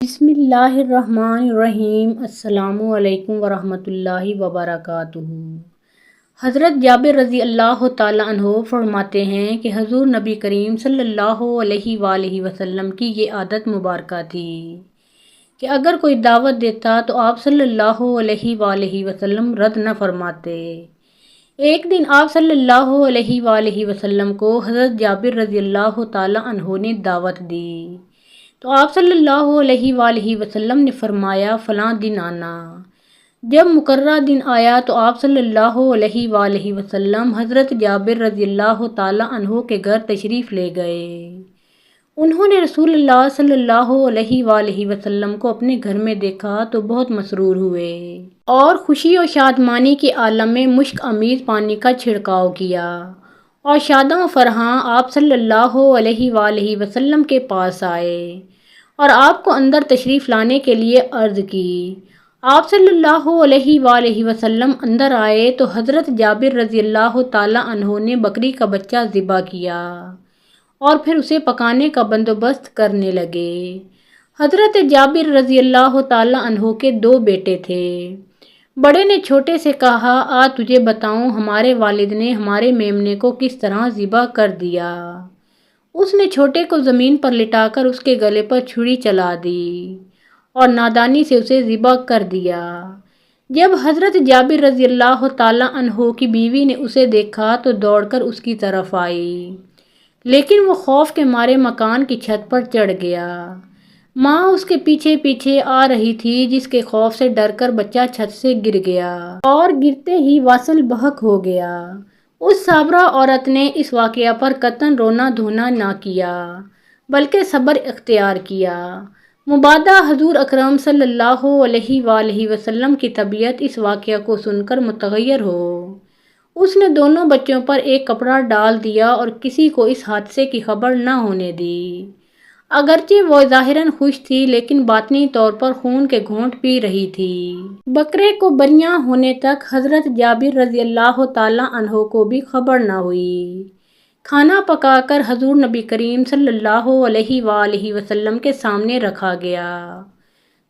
بسم اللہ الرحمن الرحیم۔ السلام علیکم ورحمۃ اللہ وبرکاتہ۔ حضرت جابر رضی اللہ تعالیٰ عنہ فرماتے ہیں کہ حضور نبی کریم صلی اللہ علیہ وآلہ وسلم کی یہ عادت مبارکہ تھی کہ اگر کوئی دعوت دیتا تو آپ صلی اللہ علیہ وآلہ وسلم رد نہ فرماتے۔ ایک دن آپ صلی اللہ علیہ وآلہ وسلم کو حضرت جابر رضی اللہ تعالیٰ عنہ نے دعوت دی تو آپ صلی اللہ علیہ وآلہ وسلم نے فرمایا فلاں دن آنا۔ جب مقررہ دن آیا تو آپ صلی اللہ علیہ وآلہ وسلم حضرت جابر رضی اللہ تعالیٰ عنہ کے گھر تشریف لے گئے۔ انہوں نے رسول اللہ صلی اللہ علیہ وآلہ وسلم کو اپنے گھر میں دیکھا تو بہت مسرور ہوئے اور خوشی و شادمانی کے عالم میں مشک آمیز پانی کا چھڑکاؤ کیا اور شاداں و فرحاں آپ صلی اللہ علیہ وآلہ وسلم کے پاس آئے اور آپ کو اندر تشریف لانے کے لیے عرض کی۔ آپ صلی اللہ علیہ وآلہ وسلم اندر آئے تو حضرت جابر رضی اللہ تعالیٰ عنہ نے بکری کا بچہ ذبح کیا اور پھر اسے پکانے کا بندوبست کرنے لگے۔ حضرت جابر رضی اللہ تعالیٰ عنہ کے دو بیٹے تھے۔ بڑے نے چھوٹے سے کہا آ تجھے بتاؤں ہمارے والد نے ہمارے میمنے کو کس طرح ذبح کر دیا۔ اس نے چھوٹے کو زمین پر لٹا کر اس کے گلے پر چھری چلا دی اور نادانی سے اسے ذبح کر دیا۔ جب حضرت جابر رضی اللہ تعالیٰ عنہ کی بیوی نے اسے دیکھا تو دوڑ کر اس کی طرف آئی، لیکن وہ خوف کے مارے مکان کی چھت پر چڑھ گیا۔ ماں اس کے پیچھے پیچھے آ رہی تھی جس کے خوف سے ڈر کر بچہ چھت سے گر گیا اور گرتے ہی واصل بحق ہو گیا۔ اس صابرہ عورت نے اس واقعہ پر قطعاً رونا دھونا نہ کیا بلکہ صبر اختیار کیا۔ مبادا حضور اکرم صلی اللہ علیہ وآلہ وسلم کی طبیعت اس واقعہ کو سن کر متغیر ہو۔ اس نے دونوں بچوں پر ایک کپڑا ڈال دیا اور کسی کو اس حادثے کی خبر نہ ہونے دی۔ اگرچہ وہ ظاہراً خوش تھی لیکن باطنی طور پر خون کے گھونٹ پی رہی تھی۔ بکرے کو بریاں ہونے تک حضرت جابر رضی اللہ تعالیٰ عنہ کو بھی خبر نہ ہوئی۔ کھانا پکا کر حضور نبی کریم صلی اللہ علیہ وآلہ وسلم کے سامنے رکھا گیا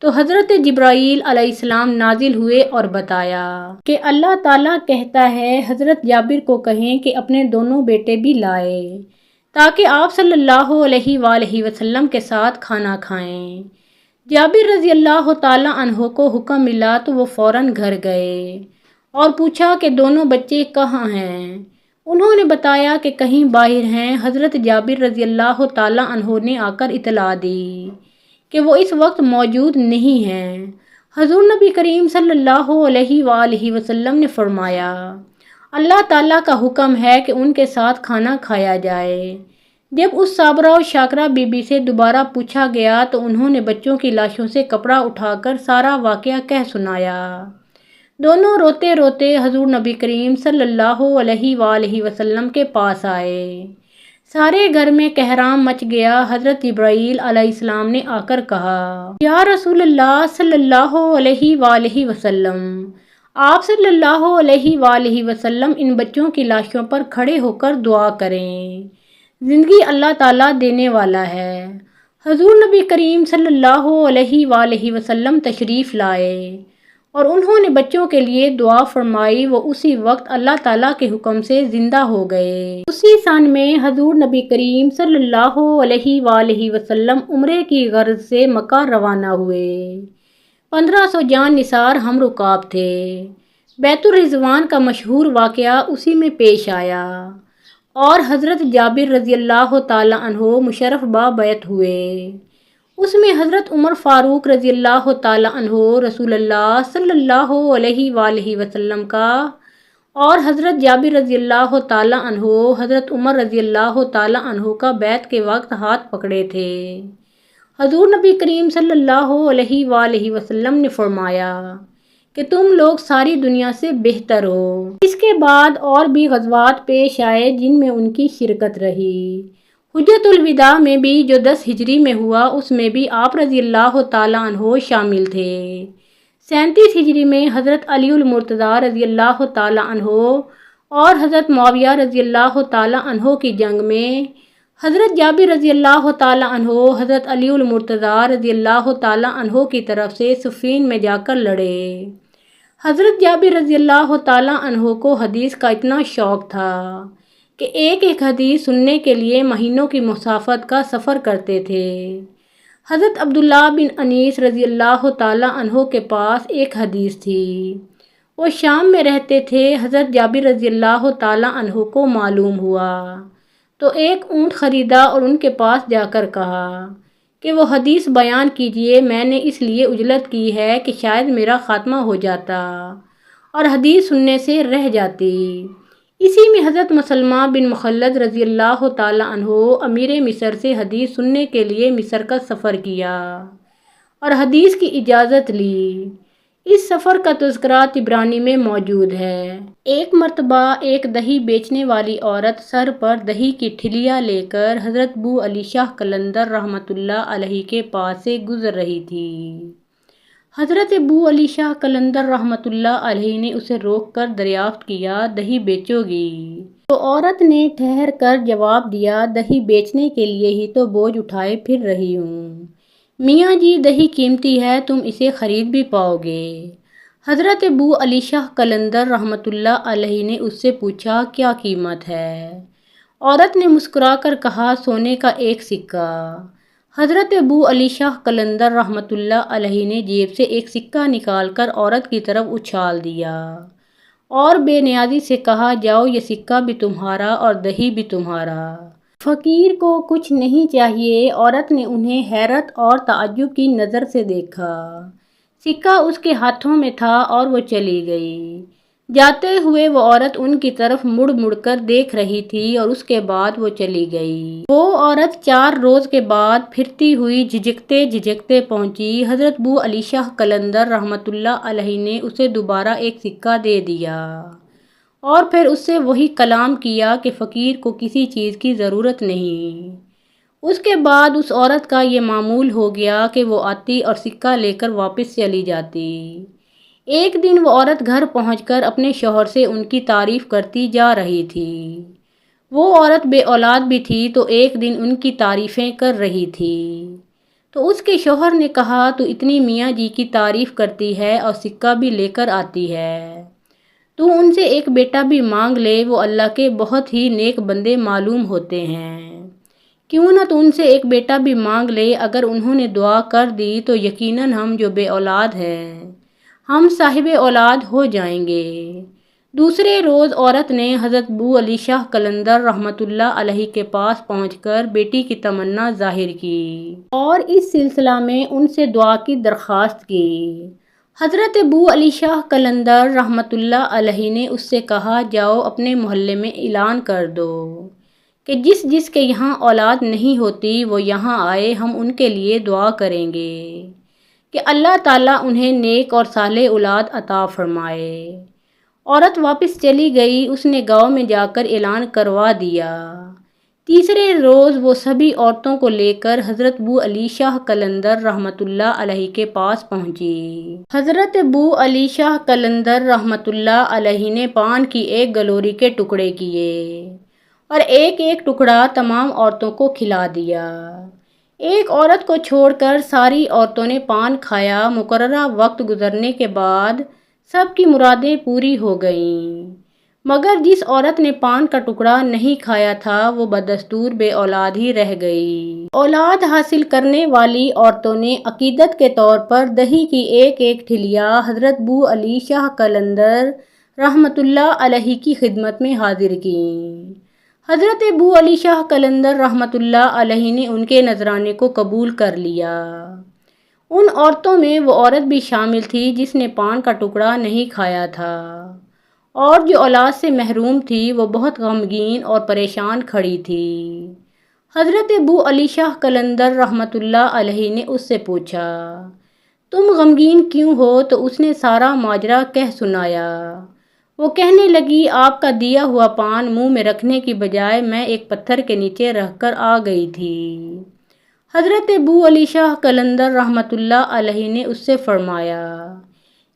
تو حضرت جبرائیل علیہ السلام نازل ہوئے اور بتایا کہ اللہ تعالیٰ کہتا ہے حضرت جابر کو کہیں کہ اپنے دونوں بیٹے بھی لائے تاکہ آپ صلی اللہ علیہ وآلہ وسلم کے ساتھ کھانا کھائیں۔ جابر رضی اللہ تعالیٰ عنہ کو حکم ملا تو وہ فوراً گھر گئے اور پوچھا کہ دونوں بچے کہاں ہیں۔ انہوں نے بتایا کہ کہیں باہر ہیں۔ حضرت جابر رضی اللہ تعالیٰ عنہ نے آ کر اطلاع دی کہ وہ اس وقت موجود نہیں ہیں۔ حضور نبی کریم صلی اللہ علیہ وآلہ وسلم نے فرمایا اللہ تعالیٰ کا حکم ہے کہ ان کے ساتھ کھانا کھایا جائے۔ جب اس صابرہ و شاکرہ بی بی سے دوبارہ پوچھا گیا تو انہوں نے بچوں کی لاشوں سے کپڑا اٹھا کر سارا واقعہ کہہ سنایا۔ دونوں روتے روتے حضور نبی کریم صلی اللہ علیہ وآلہ وسلم کے پاس آئے۔ سارے گھر میں کہرام مچ گیا۔ حضرت جبرائیل علیہ السلام نے آ کر کہا یا رسول اللہ صلی اللہ علیہ وآلہ وسلم، آپ صلی اللہ علیہ وآلہ وسلم ان بچوں کی لاشوں پر کھڑے ہو کر دعا کریں، زندگی اللہ تعالیٰ دینے والا ہے۔ حضور نبی کریم صلی اللہ علیہ وآلہ وسلم تشریف لائے اور انہوں نے بچوں کے لیے دعا فرمائی۔ وہ اسی وقت اللہ تعالیٰ کے حکم سے زندہ ہو گئے۔ اسی سن میں حضور نبی کریم صلی اللہ علیہ وآلہ وسلم عمرے کی غرض سے مکہ روانہ ہوئے۔ 1500 جان نثار ہم رکاب تھے۔ بیت الرضوان کا مشہور واقعہ اسی میں پیش آیا اور حضرت جابر رضی اللہ تعالیٰ عنہ مشرف بابیعت ہوئے۔ اس میں حضرت عمر فاروق رضی اللہ تعالیٰ عنہ رسول اللہ صلی اللہ علیہ وآلہ وسلم کا اور حضرت جابر رضی اللہ تعالیٰ عنہ حضرت عمر رضی اللہ تعالیٰ عنہ کا بیعت کے وقت ہاتھ پکڑے تھے۔ حضور نبی کریم صلی اللہ علیہ وآلہ وسلم نے فرمایا کہ تم لوگ ساری دنیا سے بہتر ہو۔ اس کے بعد اور بھی غزوات پیش آئے جن میں ان کی شرکت رہی۔ حجۃ الوداع میں بھی جو 10 ہجری میں ہوا اس میں بھی آپ رضی اللہ تعالیٰ عنہ شامل تھے۔ 37 ہجری میں حضرت علی المرتضیٰ رضی اللہ تعالیٰ عنہ اور حضرت معاویہ رضی اللہ تعالیٰ عنہ کی جنگ میں حضرت جابر رضی اللہ تعالیٰ عنہ حضرت علی المرتضیٰ رضی اللہ تعالیٰ عنہ کی طرف سے صفین میں جا کر لڑے۔ حضرت جابر رضی اللہ تعالیٰ عنہ کو حدیث کا اتنا شوق تھا کہ ایک ایک حدیث سننے کے لیے مہینوں کی مسافت کا سفر کرتے تھے۔ حضرت عبداللہ بن انیس رضی اللہ تعالیٰ عنہ کے پاس ایک حدیث تھی۔ وہ شام میں رہتے تھے۔ حضرت جابر رضی اللہ تعالیٰ عنہ کو معلوم ہوا تو ایک اونٹ خریدا اور ان کے پاس جا کر کہا کہ وہ حدیث بیان کیجئے، میں نے اس لیے عجلت کی ہے کہ شاید میرا خاتمہ ہو جاتا اور حدیث سننے سے رہ جاتی۔ اسی میں حضرت مسلمہ بن مخلد رضی اللہ تعالیٰ عنہ امیر مصر سے حدیث سننے کے لیے مصر کا سفر کیا اور حدیث کی اجازت لی۔ اس سفر کا تذکرہ طبرانی میں موجود ہے۔ ایک مرتبہ ایک دہی بیچنے والی عورت سر پر دہی کی ٹھلیاں لے کر حضرت بو علی شاہ قلندر رحمۃ اللہ علیہ کے پاس سے گزر رہی تھی۔ حضرت بو علی شاہ قلندر رحمۃ اللہ علیہ نے اسے روک کر دریافت کیا، دہی بیچو گی؟ تو عورت نے ٹھہر کر جواب دیا، دہی بیچنے کے لیے ہی تو بوجھ اٹھائے پھر رہی ہوں۔ میاں جی دہی قیمتی ہے، تم اسے خرید بھی پاؤ گے۔ حضرت بو علی شاہ قلندر رحمۃ اللہ علیہ نے اس سے پوچھا، کیا قیمت ہے؟ عورت نے مسکرا کر کہا، سونے کا ایک سکہ۔ حضرت بو علی شاہ قلندر رحمۃ اللہ علیہ نے جیب سے ایک سکہ نکال کر عورت کی طرف اچھال دیا اور بے نیازی سے کہا، جاؤ یہ سکہ بھی تمہارا اور دہی بھی تمہارا۔ فقیر کو کچھ نہیں چاہیے۔ عورت نے انہیں حیرت اور تعجب کی نظر سے دیکھا۔ سکہ اس کے ہاتھوں میں تھا اور وہ چلی گئی۔ جاتے ہوئے وہ عورت ان کی طرف مڑ مڑ کر دیکھ رہی تھی اور اس کے بعد وہ چلی گئی۔ وہ عورت 4 روز کے بعد پھرتی ہوئی جھجکتے جھجکتے پہنچی۔ حضرت بو علی شاہ قلندر رحمۃ اللہ علیہ نے اسے دوبارہ ایک سکہ دے دیا اور پھر اس سے وہی کلام کیا کہ فقیر کو کسی چیز کی ضرورت نہیں۔ اس کے بعد اس عورت کا یہ معمول ہو گیا کہ وہ آتی اور سکہ لے کر واپس چلی جاتی۔ ایک دن وہ عورت گھر پہنچ کر اپنے شوہر سے ان کی تعریف کرتی جا رہی تھی۔ وہ عورت بے اولاد بھی تھی تو ایک دن ان کی تعریفیں کر رہی تھی تو اس کے شوہر نے کہا، تو اتنی میاں جی کی تعریف کرتی ہے اور سکہ بھی لے کر آتی ہے، تو ان سے ایک بیٹا بھی مانگ لے، وہ اللہ کے بہت ہی نیک بندے معلوم ہوتے ہیں۔ کیوں نہ تو ان سے ایک بیٹا بھی مانگ لے، اگر انہوں نے دعا کر دی تو یقیناً ہم جو بے اولاد ہیں ہم صاحب اولاد ہو جائیں گے۔ دوسرے روز عورت نے حضرت بو علی شاہ قلندر رحمۃ اللہ علیہ کے پاس پہنچ کر بیٹی کی تمنا ظاہر کی اور اس سلسلہ میں ان سے دعا کی درخواست کی۔ حضرت بو علی شاہ قلندر رحمۃ اللہ علیہ نے اس سے کہا، جاؤ اپنے محلے میں اعلان کر دو کہ جس جس کے یہاں اولاد نہیں ہوتی وہ یہاں آئے، ہم ان کے لیے دعا کریں گے کہ اللہ تعالیٰ انہیں نیک اور صالح اولاد عطا فرمائے۔ عورت واپس چلی گئی۔ اس نے گاؤں میں جا کر اعلان کروا دیا۔ تیسرے روز وہ سبھی عورتوں کو لے کر حضرت بو علی شاہ قلندر رحمۃ اللہ علیہ کے پاس پہنچی۔ حضرت بو علی شاہ قلندر رحمۃ اللہ علیہ نے پان کی ایک گلوری کے ٹکڑے کیے اور ایک ایک ٹکڑا تمام عورتوں کو کھلا دیا۔ ایک عورت کو چھوڑ کر ساری عورتوں نے پان کھایا۔ مقررہ وقت گزرنے کے بعد سب کی مرادیں پوری ہو گئیں، مگر جس عورت نے پان کا ٹکڑا نہیں کھایا تھا وہ بدستور بے اولاد ہی رہ گئی۔ اولاد حاصل کرنے والی عورتوں نے عقیدت کے طور پر دہی کی ایک ایک ٹھلیا حضرت بو علی شاہ قلندر رحمۃ اللہ علیہ کی خدمت میں حاضر کیں۔ حضرت بو علی شاہ قلندر رحمۃ اللہ علیہ نے ان کے نذرانے کو قبول کر لیا۔ ان عورتوں میں وہ عورت بھی شامل تھی جس نے پان کا ٹکڑا نہیں کھایا تھا اور جو اولاد سے محروم تھی وہ بہت غمگین اور پریشان کھڑی تھی۔ حضرت بو علی شاہ قلندر رحمۃ اللہ علیہ نے اس سے پوچھا، تم غمگین کیوں ہو؟ تو اس نے سارا ماجرا کہہ سنایا۔ وہ کہنے لگی، آپ کا دیا ہوا پان منہ میں رکھنے کی بجائے میں ایک پتھر کے نیچے رکھ کر آ گئی تھی۔ حضرت بو علی شاہ قلندر رحمۃ اللہ علیہ نے اس سے فرمایا،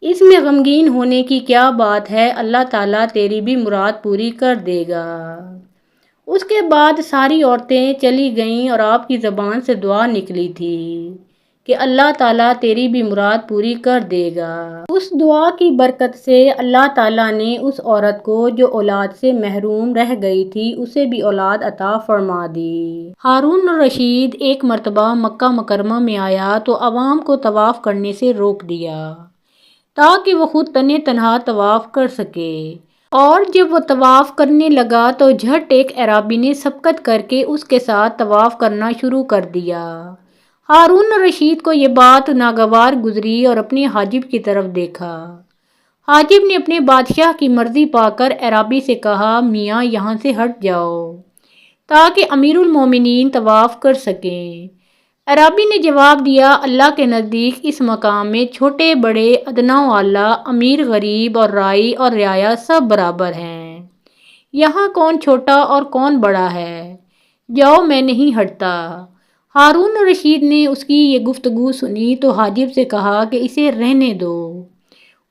اس میں غمگین ہونے کی کیا بات ہے، اللہ تعالیٰ تیری بھی مراد پوری کر دے گا۔ اس کے بعد ساری عورتیں چلی گئیں اور آپ کی زبان سے دعا نکلی تھی کہ اللہ تعالیٰ تیری بھی مراد پوری کر دے گا۔ اس دعا کی برکت سے اللہ تعالیٰ نے اس عورت کو جو اولاد سے محروم رہ گئی تھی اسے بھی اولاد عطا فرما دی۔ ہارون الرشید ایک مرتبہ مکہ مکرمہ میں آیا تو عوام کو طواف کرنے سے روک دیا تاکہ وہ خود تنہا طواف کر سکے، اور جب وہ طواف کرنے لگا تو جھٹ ایک اعرابی نے سبقت کر کے اس کے ساتھ طواف کرنا شروع کر دیا۔ ہارون الرشید کو یہ بات ناگوار گزری اور اپنے حاجب کی طرف دیکھا۔ حاجب نے اپنے بادشاہ کی مرضی پا کر اعرابی سے کہا، میاں یہاں سے ہٹ جاؤ تاکہ امیر المومنین طواف کر سکیں۔ اعرابی نے جواب دیا، اللہ کے نزدیک اس مقام میں چھوٹے بڑے، ادنا و اعلیٰ، امیر غریب اور رائی اور رعایا سب برابر ہیں۔ یہاں کون چھوٹا اور کون بڑا ہے؟ جاؤ، میں نہیں ہٹتا۔ ہارون الرشید نے اس کی یہ گفتگو سنی تو حاجب سے کہا کہ اسے رہنے دو۔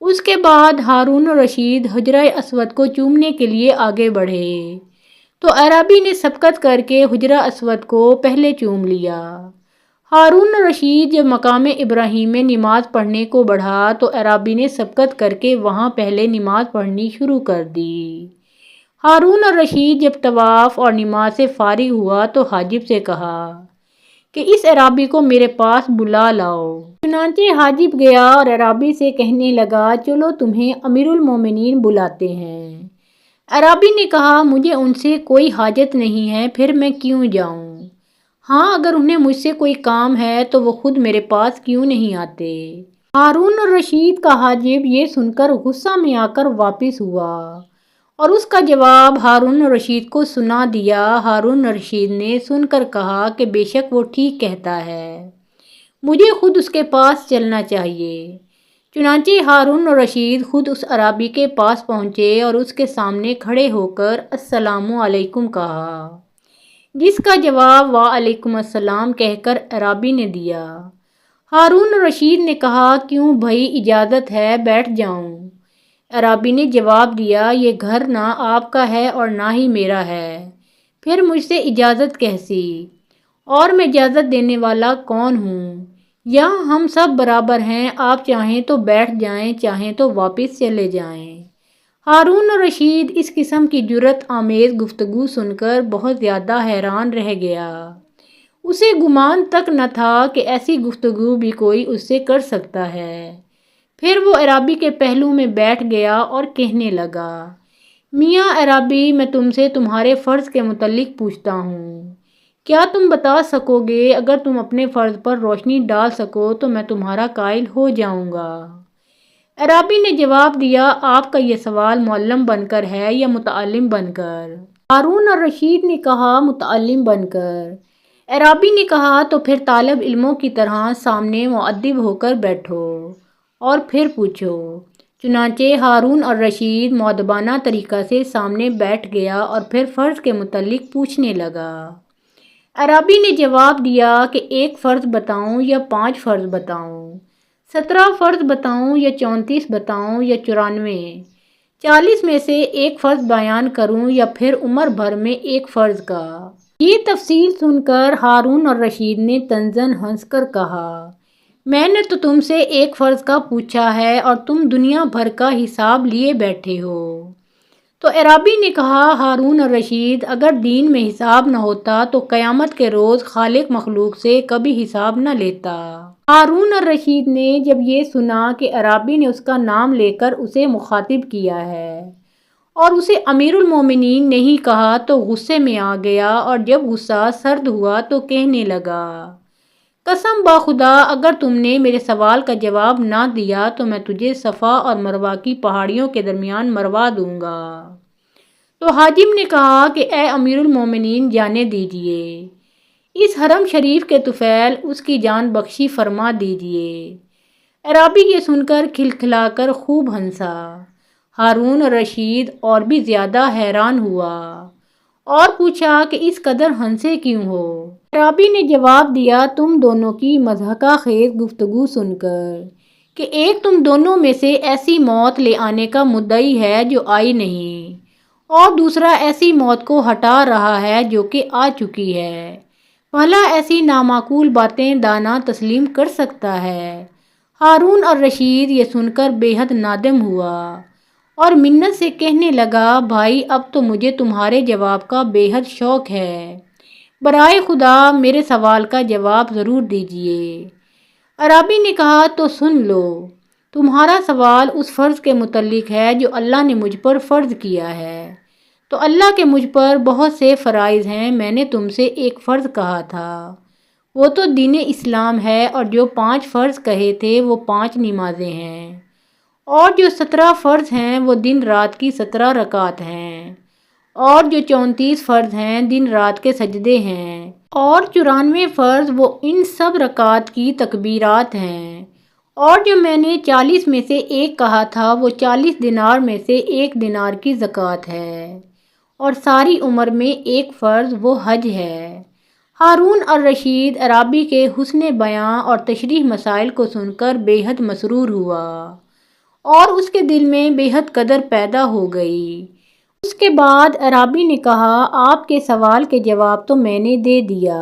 اس کے بعد ہارون الرشید حجرہ اسود کو چومنے کے لیے آگے بڑھے تو اعرابی نے سبقت کر کے حجرہ اسود کو پہلے چوم لیا۔ ہارون الرشید جب مقام ابراہیم میں نماز پڑھنے کو بڑھا تو اعرابی نے سبقت کر کے وہاں پہلے نماز پڑھنی شروع کر دی۔ ہارون الرشید جب طواف اور نماز سے فارغ ہوا تو حاجب سے کہا کہ اس اعرابی کو میرے پاس بلا لاؤ۔ چنانچہ حاجب گیا اور اعرابی سے کہنے لگا، چلو تمہیں امیر المومنین بلاتے ہیں۔ اعرابی نے کہا، مجھے ان سے کوئی حاجت نہیں ہے، پھر میں کیوں جاؤں؟ ہاں، اگر انہیں مجھ سے کوئی کام ہے تو وہ خود میرے پاس کیوں نہیں آتے؟ ہارون الرشید کا حاجب یہ سن کر غصہ میں آ کر واپس ہوا اور اس کا جواب ہارون الرشید کو سنا دیا۔ ہارون الرشید نے سن کر کہا کہ بے شک وہ ٹھیک کہتا ہے، مجھے خود اس کے پاس چلنا چاہیے۔ چنانچہ ہارون الرشید خود اس اعرابی کے پاس پہنچے اور اس کے سامنے کھڑے ہو کر السلام علیکم کہا، جس کا جواب وعلیکم السلام کہہ کر اعرابی نے دیا۔ ہارون الرشید نے کہا، کیوں بھائی، اجازت ہے، بیٹھ جاؤں؟ اعرابی نے جواب دیا، یہ گھر نہ آپ کا ہے اور نہ ہی میرا ہے، پھر مجھ سے اجازت کیسی؟ اور میں اجازت دینے والا کون ہوں؟ یہاں ہم سب برابر ہیں، آپ چاہیں تو بیٹھ جائیں، چاہیں تو واپس چلے جائیں۔ ہارون الرشید اس قسم کی جرأت آمیز گفتگو سن کر بہت زیادہ حیران رہ گیا۔ اسے گمان تک نہ تھا کہ ایسی گفتگو بھی کوئی اس سے کر سکتا ہے۔ پھر وہ اعرابی کے پہلو میں بیٹھ گیا اور کہنے لگا، میاں اعرابی، میں تم سے تمہارے فرض کے متعلق پوچھتا ہوں، کیا تم بتا سکو گے؟ اگر تم اپنے فرض پر روشنی ڈال سکو تو میں تمہارا قائل ہو جاؤں گا۔ اعرابی نے جواب دیا، آپ کا یہ سوال معلم بن کر ہے یا متعلم بن کر؟ ہارون الرشید نے کہا، متعلم بن کر۔ اعرابی نے کہا، تو پھر طالب علموں کی طرح سامنے مؤدب ہو کر بیٹھو اور پھر پوچھو۔ چنانچہ ہارون الرشید مؤدبانہ طریقہ سے سامنے بیٹھ گیا اور پھر فرض کے متعلق پوچھنے لگا۔ اعرابی نے جواب دیا کہ 1 فرض بتاؤں یا 5 فرض بتاؤں؟ 17 فرض بتاؤں یا 34 بتاؤں یا 94؟ 40 میں سے 1 فرض بیان کروں یا پھر عمر بھر میں 1 فرض کا؟ یہ تفصیل سن کر ہارون الرشید نے طنزاً ہنس کر کہا، میں نے تو تم سے 1 فرض کا پوچھا ہے اور تم دنیا بھر کا حساب لیے بیٹھے ہو۔ تو اعرابی نے کہا، ہارون الرشید، اگر دین میں حساب نہ ہوتا تو قیامت کے روز خالق مخلوق سے کبھی حساب نہ لیتا۔ ہارون الرشید نے جب یہ سنا کہ اعرابی نے اس کا نام لے کر اسے مخاطب کیا ہے اور اسے امیر المومنین نہیں کہا تو غصے میں آ گیا، اور جب غصہ سرد ہوا تو کہنے لگا، قسم باخدا، اگر تم نے میرے سوال کا جواب نہ دیا تو میں تجھے صفا اور مروہ کی پہاڑیوں کے درمیان مروا دوں گا۔ تو حاجب نے کہا کہ اے امیر المومنین، جانے دیجئے، اس حرم شریف کے طفیل، اس کی جان بخشی فرما دیجئے۔ اعرابی یہ سن کر کھلکھلا کر خوب ہنسا۔ ہارون الرشید اور بھی زیادہ حیران ہوا اور پوچھا کہ اس قدر ہنسے کیوں ہو؟ اعرابی نے جواب دیا، تم دونوں کی مضحکہ خیز گفتگو سن کر کہ ایک تم دونوں میں سے ایسی موت لے آنے کا مدعی ہے جو آئی نہیں، اور دوسرا ایسی موت کو ہٹا رہا ہے جو کہ آ چکی ہے۔ بھلا ایسی نامعقول باتیں دانا تسلیم کر سکتا ہے؟ ہارون الرشید یہ سن کر بے حد نادم ہوا اور منت سے کہنے لگا، بھائی اب تو مجھے تمہارے جواب کا بے حد شوق ہے، برائے خدا میرے سوال کا جواب ضرور دیجیے۔ عرابی نے کہا، تو سن لو، تمہارا سوال اس فرض کے متعلق ہے جو اللہ نے مجھ پر فرض کیا ہے۔ تو اللہ کے مجھ پر بہت سے فرائض ہیں، میں نے تم سے ایک فرض کہا تھا، وہ تو دین اسلام ہے، اور جو 5 فرض کہے تھے وہ 5 نمازیں ہیں، اور جو 17 فرض ہیں وہ دن رات کی 17 رکعت ہیں، اور جو 34 فرض ہیں دن رات کے سجدے ہیں، اور 94 فرض وہ ان سب رکعت کی تکبیرات ہیں، اور جو میں نے 40 میں سے ایک کہا تھا وہ 40 دینار میں سے 1 دینار کی زکوٰۃ ہے، اور ساری عمر میں ایک فرض وہ حج ہے۔ ہارون الرشید عرابی کے حسن بیاں اور تشریح مسائل کو سن کر بے حد مسرور ہوا اور اس کے دل میں بے حد قدر پیدا ہو گئی۔ اس کے بعد عرابی نے کہا، آپ کے سوال کے جواب تو میں نے دے دیا،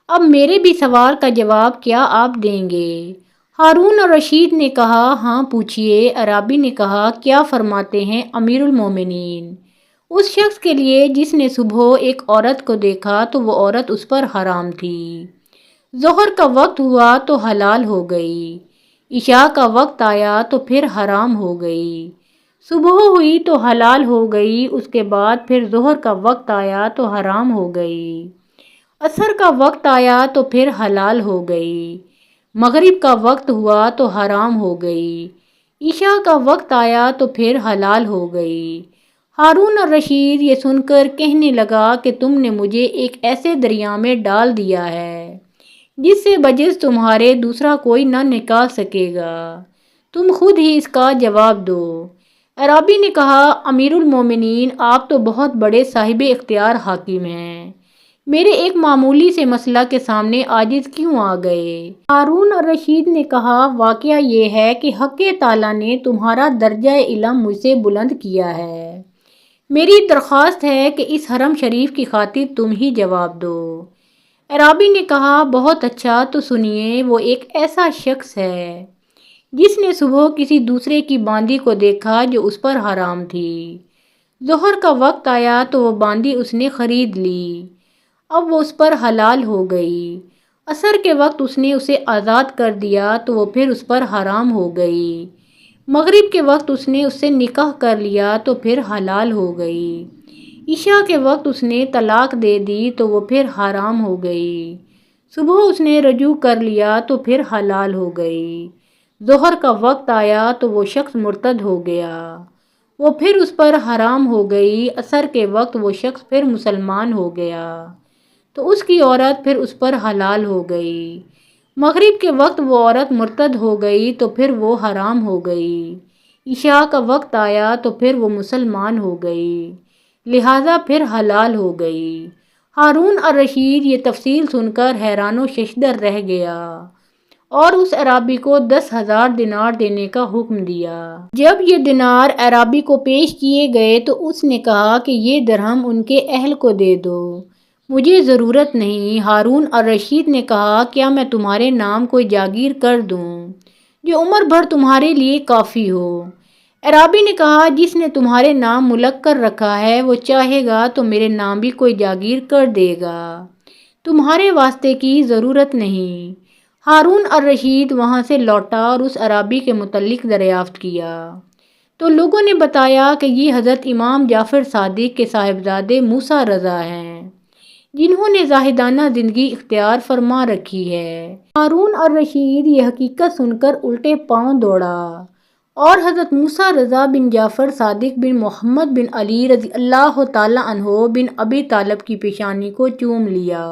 اب میرے بھی سوال کا جواب کیا آپ دیں گے؟ ہارون الرشید نے کہا، ہاں پوچھئے۔ عرابی نے کہا، کیا فرماتے ہیں امیر المومنین اس شخص کے لیے جس نے صبح ایک عورت کو دیکھا تو وہ عورت اس پر حرام تھی، ظہر کا وقت ہوا تو حلال ہو گئی، عشاء کا وقت آیا تو پھر حرام ہو گئی، صبح ہوئی تو حلال ہو گئی، اس کے بعد پھر ظہر کا وقت آیا تو حرام ہو گئی، عصر کا وقت آیا تو پھر حلال ہو گئی، مغرب کا وقت ہوا تو حرام ہو گئی، عشاء کا وقت آیا تو پھر حلال ہو گئی۔ ہارون الرشید یہ سن کر کہنے لگا کہ تم نے مجھے ایک ایسے دریا میں ڈال دیا ہے جس سے بجز تمہارے دوسرا کوئی نہ نکال سکے گا، تم خود ہی اس کا جواب دو۔ عرابی نے کہا، امیر المومنین آپ تو بہت بڑے صاحب اختیار حاکم ہیں، میرے ایک معمولی سے مسئلہ کے سامنے عاجز کیوں آ گئے؟ ہارون الرشید نے کہا، واقعہ یہ ہے کہ حق تعالیٰ نے تمہارا درجہ علم مجھ سے بلند کیا ہے، میری درخواست ہے کہ اس حرم شریف کی خاطر تم ہی جواب دو۔ عرابی نے کہا، بہت اچھا، تو سنیے، وہ ایک ایسا شخص ہے جس نے صبح کسی دوسرے کی باندی کو دیکھا جو اس پر حرام تھی، ظہر کا وقت آیا تو وہ باندی اس نے خرید لی، اب وہ اس پر حلال ہو گئی، عصر کے وقت اس نے اسے آزاد کر دیا تو وہ پھر اس پر حرام ہو گئی، مغرب کے وقت اس نے اس سے نکاح کر لیا تو پھر حلال ہو گئی، عشاء کے وقت اس نے طلاق دے دی تو وہ پھر حرام ہو گئی، صبح اس نے رجوع کر لیا تو پھر حلال ہو گئی، ظہر کا وقت آیا تو وہ شخص مرتد ہو گیا، وہ پھر اس پر حرام ہو گئی، عصر کے وقت وہ شخص پھر مسلمان ہو گیا تو اس کی عورت پھر اس پر حلال ہو گئی، مغرب کے وقت وہ عورت مرتد ہو گئی تو پھر وہ حرام ہو گئی، عشاء کا وقت آیا تو پھر وہ مسلمان ہو گئی، لہٰذا پھر حلال ہو گئی۔ ہارون الرشید یہ تفصیل سن کر حیران و ششدر رہ گیا اور اس عرابی کو 10,000 دینار دینے کا حکم دیا۔ جب یہ دینار عرابی کو پیش کیے گئے تو اس نے کہا کہ یہ درہم ان کے اہل کو دے دو، مجھے ضرورت نہیں۔ ہارون الرشید نے کہا، کیا میں تمہارے نام کوئی جاگیر کر دوں جو عمر بھر تمہارے لیے کافی ہو؟ عرابی نے کہا، جس نے تمہارے نام ملک کر رکھا ہے وہ چاہے گا تو میرے نام بھی کوئی جاگیر کر دے گا، تمہارے واسطے کی ضرورت نہیں۔ ہارون الرشید وہاں سے لوٹا اور اس عرابی کے متعلق دریافت کیا تو لوگوں نے بتایا کہ یہ حضرت امام جعفر صادق کے صاحبزادے موسیٰ رضا ہیں جنہوں نے زاہدانہ زندگی اختیار فرما رکھی ہے۔ ہارون الرشید یہ حقیقت سن کر الٹے پاؤں دوڑا اور حضرت موسیٰ رضا بن جعفر صادق بن محمد بن علی رضی اللہ تعالیٰ عنہ بن ابی طالب کی پیشانی کو چوم لیا۔